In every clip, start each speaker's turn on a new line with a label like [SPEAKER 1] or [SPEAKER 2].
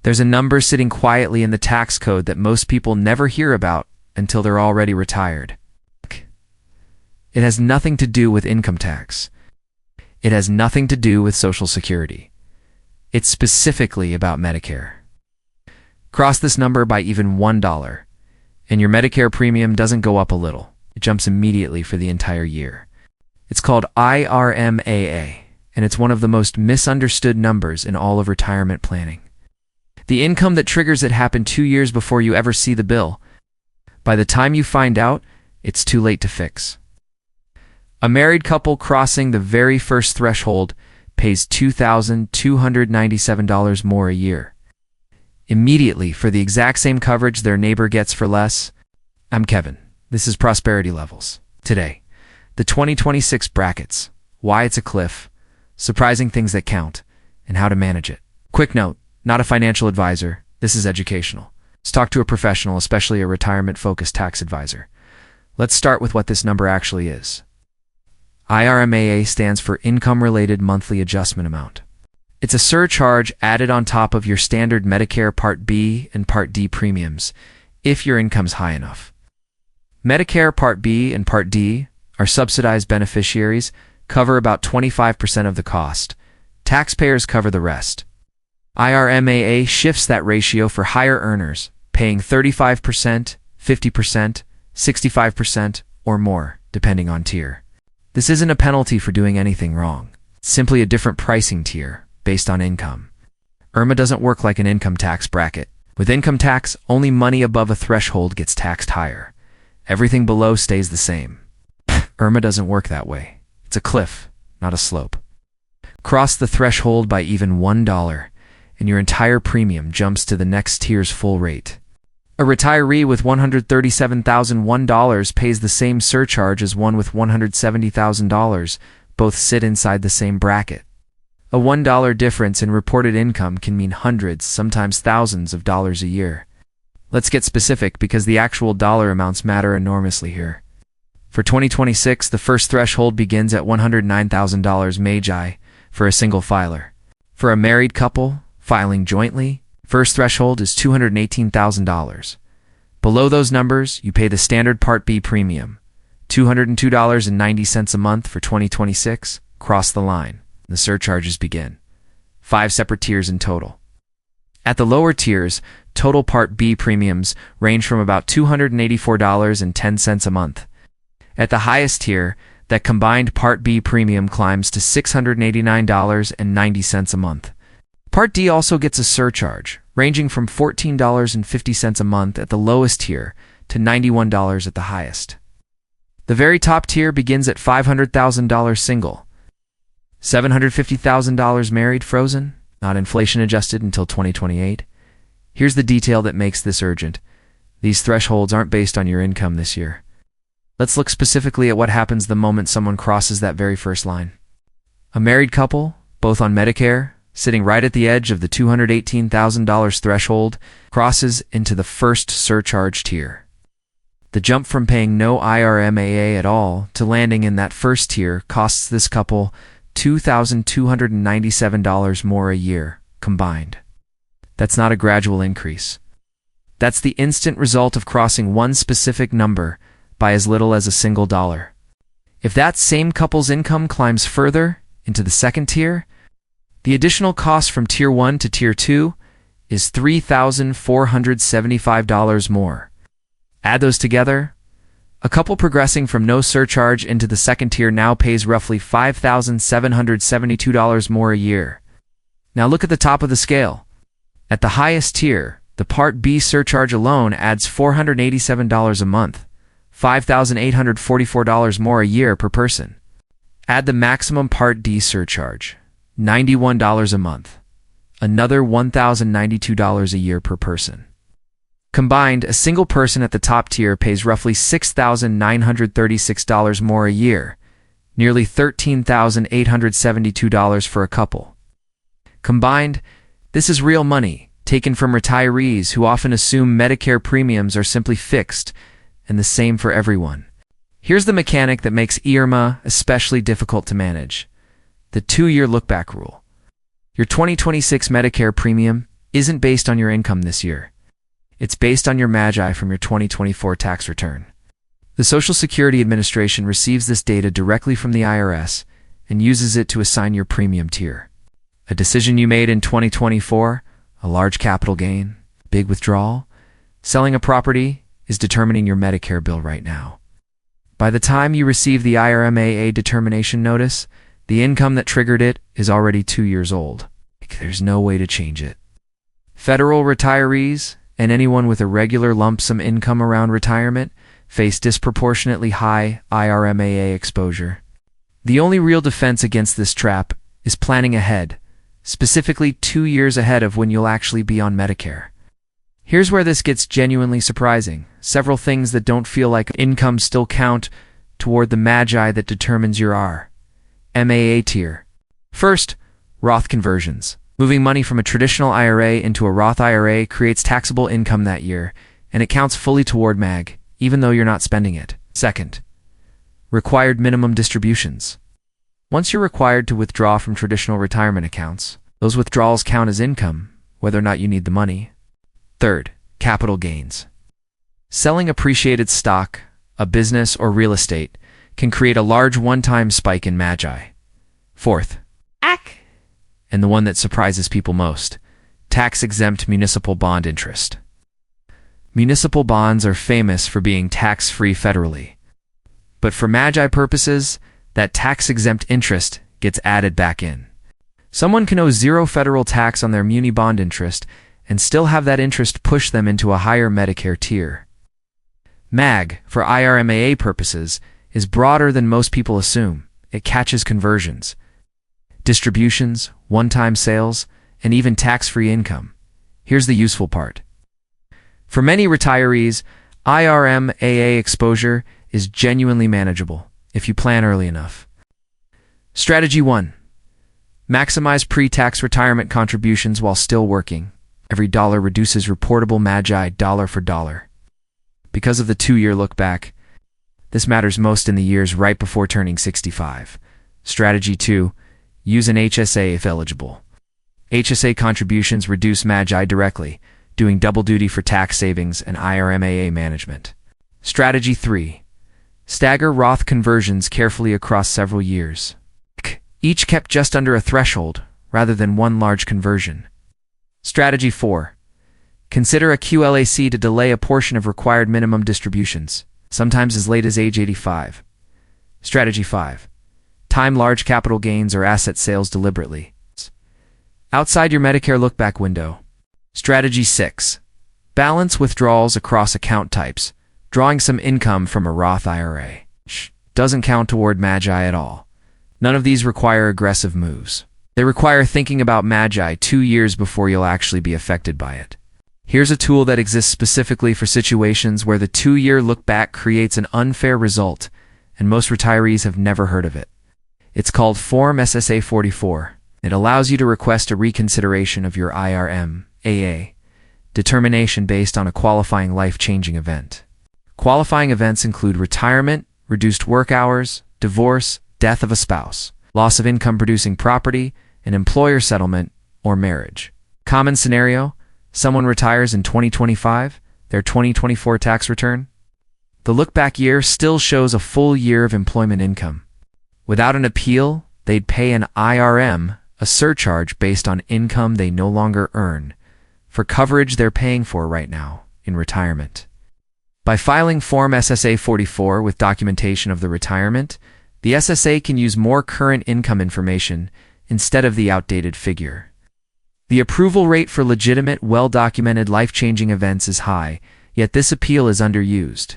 [SPEAKER 1] There's a number sitting quietly in the tax code that most people never hear about until they're already retired. It has nothing to do with income tax. It has nothing to do with Social Security. It's specifically about Medicare. Cross this number by even $1, and your Medicare premium doesn't go up a little. It jumps immediately for the entire year. It's called IRMAA, and it's one of the most misunderstood numbers in all of retirement planning. The income that triggers it happened 2 years before you ever see the bill. By the time you find out, it's too late to fix. A married couple crossing the very first threshold pays $2,297 more a year. Immediately for the exact same coverage their neighbor gets for less. I'm Kevin. This is Prosperity Levels. Today, the 2026 brackets, why it's a cliff, surprising things that count, and how to manage it. Quick note, not a financial advisor. This is educational. Let's talk to a professional, especially a retirement-focused tax advisor. Let's start with what this number actually is. IRMAA stands for Income-Related Monthly Adjustment Amount. It's a surcharge added on top of your standard Medicare Part B and Part D premiums, if your income's high enough. Medicare Part B and Part D are subsidized beneficiaries, cover about 25% of the cost. Taxpayers cover the rest. IRMAA shifts that ratio for higher earners, paying 35%, 50%, 65%, or more, depending on tier. This isn't a penalty for doing anything wrong. It's simply a different pricing tier based on income. IRMAA doesn't work like an income tax bracket. With income tax, only money above a threshold gets taxed higher. Everything below stays the same. IRMAA doesn't work that way. It's a cliff, not a slope. Cross the threshold by even $1, and your entire premium jumps to the next tier's full rate. A retiree with $137,001 pays the same surcharge as one with $170,000. Both sit inside the same bracket. A $1 difference in reported income can mean hundreds, sometimes thousands of dollars a year. Let's get specific because the actual dollar amounts matter enormously here. For 2026, the first threshold begins at $109,000 Magi for a single filer. For a married couple filing jointly, first threshold is $218,000. Below those numbers, you pay the standard Part B premium, $202.90 a month for 2026. Cross the line. The surcharges begin. 5 separate tiers in total. At the lower tiers, total Part B premiums range from about $284.10 a month. At the highest tier, that combined Part B premium climbs to $689.90 a month. Part D also gets a surcharge, ranging from $14.50 a month at the lowest tier to $91 at the highest. The very top tier begins at $500,000 single, $750,000 married frozen, not inflation adjusted until 2028. Here's the detail that makes this urgent. These thresholds aren't based on your income this year. Let's look specifically at what happens the moment someone crosses that very first line. A married couple, both on Medicare, sitting right at the edge of the $218,000 threshold, crosses into the first surcharge tier. The jump from paying no IRMAA at all to landing in that first tier costs this couple $2,297 more a year, combined. That's not a gradual increase. That's the instant result of crossing one specific number by as little as a single dollar. If that same couple's income climbs further into the second tier, the additional cost from Tier 1 to Tier 2 is $3,475 more. Add those together, a couple progressing from no surcharge into the second tier now pays roughly $5,772 more a year. Now look at the top of the scale. At the highest tier, the Part B surcharge alone adds $487 a month, $5,844 more a year per person. Add the maximum Part D surcharge, $91 a month, another $1,092 a year per person. Combined, a single person at the top tier pays roughly $6,936 more a year, nearly $13,872 for a couple. Combined, this is real money, taken from retirees who often assume Medicare premiums are simply fixed and the same for everyone. Here's the mechanic that makes IRMAA especially difficult to manage. The 2-year look-back rule. Your 2026 Medicare premium isn't based on your income this year. It's based on your MAGI from your 2024 tax return. The Social Security Administration receives this data directly from the IRS and uses it to assign your premium tier. A decision you made in 2024, a large capital gain, big withdrawal, selling a property, is determining your Medicare bill right now. By the time you receive the IRMAA determination notice, the income that triggered it is already 2 years old. There's no way to change it. Federal retirees and anyone with a regular lump sum income around retirement face disproportionately high IRMAA exposure. The only real defense against this trap is planning ahead, specifically 2 years ahead of when you'll actually be on Medicare. Here's where this gets genuinely surprising. Several things that don't feel like income still count toward the MAGI that determines your IRMAA tier. First, Roth conversions. Moving money from a traditional IRA into a Roth IRA creates taxable income that year, and it counts fully toward MAG, even though you're not spending it. Second, required minimum distributions. Once you're required to withdraw from traditional retirement accounts, those withdrawals count as income, whether or not you need the money. Third, capital gains. Selling appreciated stock, a business, or real estate can create a large one-time spike in MAGI. Fourth, and the one that surprises people most, tax-exempt municipal bond interest. Municipal bonds are famous for being tax-free federally. But for MAGI purposes, that tax-exempt interest gets added back in. Someone can owe zero federal tax on their muni bond interest and still have that interest push them into a higher Medicare tier. MAG, for IRMAA purposes, is broader than most people assume. It catches conversions, distributions, one-time sales, and even tax-free income. Here's the useful part. For many retirees, IRMAA exposure is genuinely manageable if you plan early enough. Strategy 1. Maximize pre-tax retirement contributions while still working. Every dollar reduces reportable MAGI dollar for dollar. Because of the 2-year look back, this matters most in the years right before turning 65. Strategy 2. Use an HSA if eligible. HSA contributions reduce MAGI directly, doing double duty for tax savings and IRMAA management. Strategy 3. Stagger Roth conversions carefully across several years. Each kept just under a threshold, rather than one large conversion. Strategy 4. Consider a QLAC to delay a portion of required minimum distributions, sometimes as late as age 85. Strategy 5. Time large capital gains or asset sales deliberately. Outside your Medicare look-back window. Strategy 6. Balance withdrawals across account types, drawing some income from a Roth IRA. Doesn't count toward MAGI at all. None of these require aggressive moves. They require thinking about MAGI 2 years before you'll actually be affected by it. Here's a tool that exists specifically for situations where the 2-year look-back creates an unfair result, and most retirees have never heard of it. It's called Form SSA 44. It allows you to request a reconsideration of your IRMAA determination based on a qualifying life-changing event. Qualifying events include retirement, reduced work hours, divorce, death of a spouse, loss of income-producing property, an employer settlement, or marriage. Common scenario: someone retires in 2025, their 2024 tax return. The look-back year still shows a full year of employment income. Without an appeal, they'd pay an IRM, a surcharge based on income they no longer earn, for coverage they're paying for right now in retirement. By filing Form SSA 44 with documentation of the retirement, the SSA can use more current income information instead of the outdated figure. The approval rate for legitimate, well-documented life-changing events is high, yet this appeal is underused.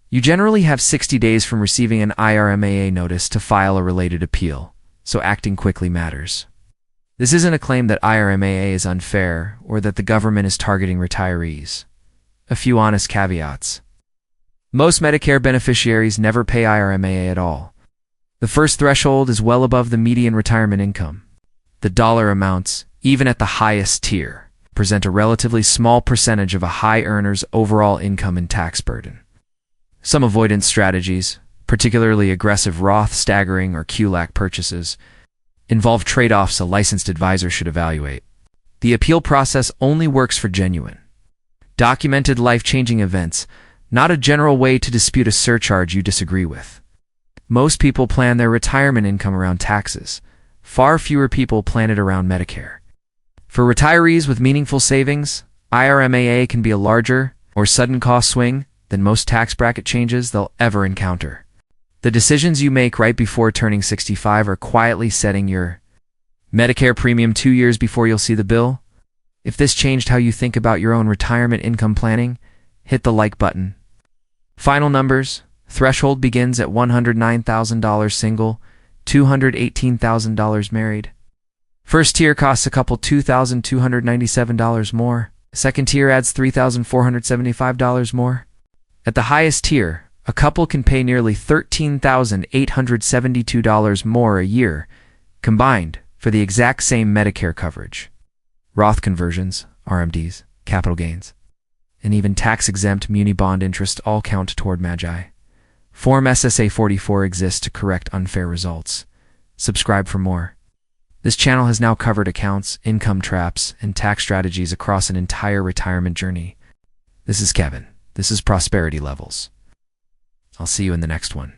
[SPEAKER 1] You generally have 60 days from receiving an IRMAA notice to file a related appeal, so acting quickly matters. This isn't a claim that IRMAA is unfair or that the government is targeting retirees. A few honest caveats. Most Medicare beneficiaries never pay IRMAA at all. The first threshold is well above the median retirement income. The dollar amounts, even at the highest tier, present a relatively small percentage of a high earner's overall income and tax burden. Some avoidance strategies, particularly aggressive Roth staggering or QLAC purchases, involve trade-offs a licensed advisor should evaluate. The appeal process only works for genuine, documented life-changing events, not a general way to dispute a surcharge you disagree with. Most people plan their retirement income around taxes. Far fewer people plan it around Medicare. For retirees with meaningful savings, IRMAA can be a larger or sudden cost swing than most tax bracket changes they'll ever encounter. The decisions you make right before turning 65 are quietly setting your Medicare premium 2 years before you'll see the bill. If this changed how you think about your own retirement income planning, hit the like button. Final numbers: threshold begins at $109,000 single, $218,000 married. First tier costs a couple $2,297 more. Second tier adds $3,475 more. At the highest tier, a couple can pay nearly $13,872 more a year, combined, for the exact same Medicare coverage. Roth conversions, RMDs, capital gains, and even tax-exempt muni bond interest all count toward Magi. Form SSA 44 exists to correct unfair results. Subscribe for more. This channel has now covered accounts, income traps, and tax strategies across an entire retirement journey. This is Kevin. This is Prosperity Levels. I'll see you in the next one.